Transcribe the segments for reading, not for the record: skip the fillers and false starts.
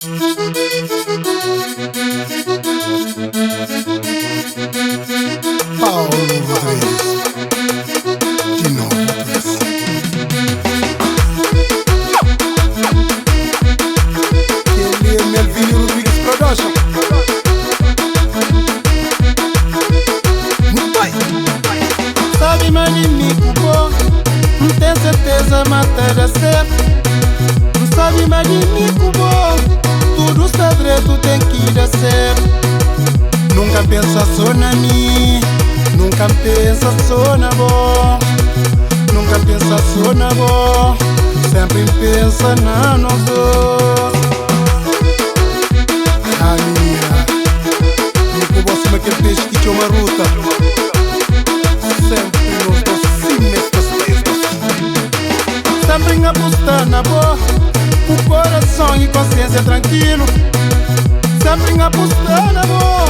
Paulo Rodrigues, de novo. Ele é Melvin Rodrigues Production. Sabe mais de mim, bom, não tem certeza, mas tá certo. Não sabe mais de mim, bom, tudo segredo tem que dar certo. Nunca pensa só na mim, nunca pensa só na bom. Nunca pensa só na bom, sempre pensa na nós dois. A minha, no cubo acima aquele peixe que tinha uma ruta. Sempre nos dois, sim, nestas festas. Sempre a buscar na boa, o coração e consciência tranquilo. Sempre a buscar na boa,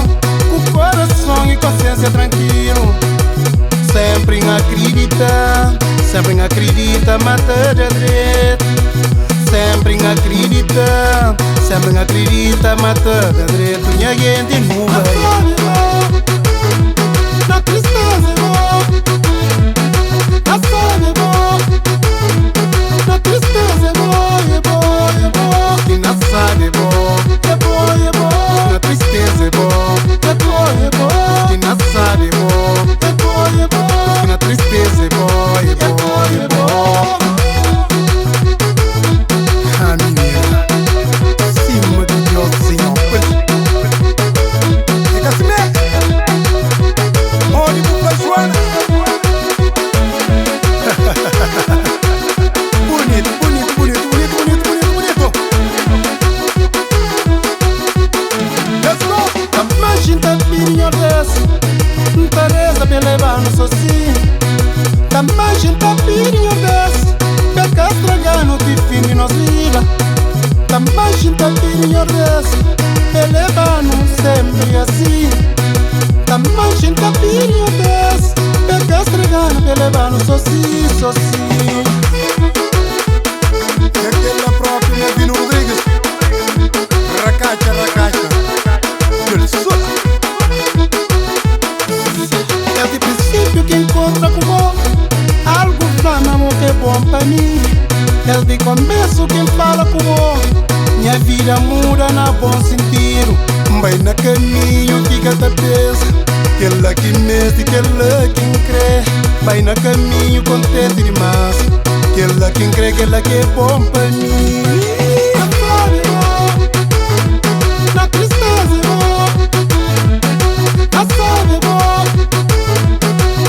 o coração e consciência tranquilo. Sempre acredita, mata de direito. Sempre acredita, mata de direito. Minha gente não vai. Na tristeza é bom, na sorte é bom. Na tristeza é bom, é bom, é bom. E na sabe é bom, É bom, é bom. na tristeza é bom. É bom, é bom. E na sabe é bom, É bom, é bom. e na tristeza é bom, é bom, é bom. A minha, cima de Deus, Senhor. É Cassimé, onde tu faz, Joana? Bonito, bonito, bonito, bonito, bonito, bonito, bonito. Let's go! Também gente opinião dessa, não parece bem levar no sozinho. Também gente opinião dessa, peca estragando que fim de nós vida. Também gente opinião dessa, elevando sempre assim. Também gente opinião dessa, peca estragando, elevando sozinho, sozinho. E aquela própria Melvin Rodrigues. Racacha, racacha. Ele só. É de princípio que encontra com bom, algo flama que é bom pra mim. É de começo quem fala com bom, minha vida muda na bom sentido. Vai na caminho, fica da peça. Aquela que mexe, aquela quem crê. Vai no caminho contente demais. Aquela quem crê, aquela que é bom pra mim. A flor é bom, na tristeza é bom. A sorte é bom,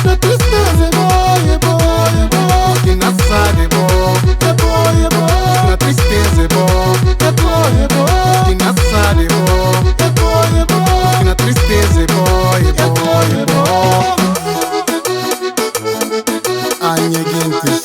na tristeza é bom, é bom, é bom. E na sabe é bom, É bom, é bom, na tristeza é bom. é bom, é bom. E na sabe é bom, É bom, é bom. e na tristeza é bom, é É bom, bom, é é bom. bom. Ai, minha gente.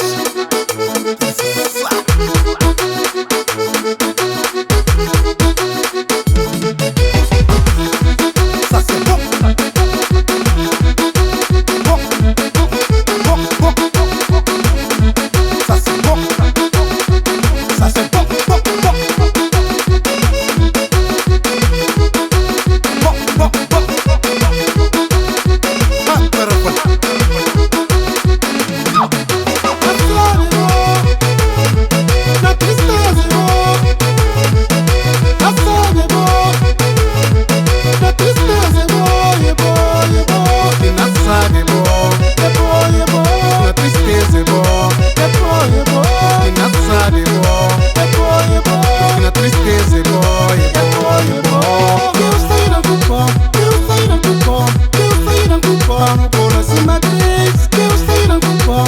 Não pula acima deles, que eu sei não culpar.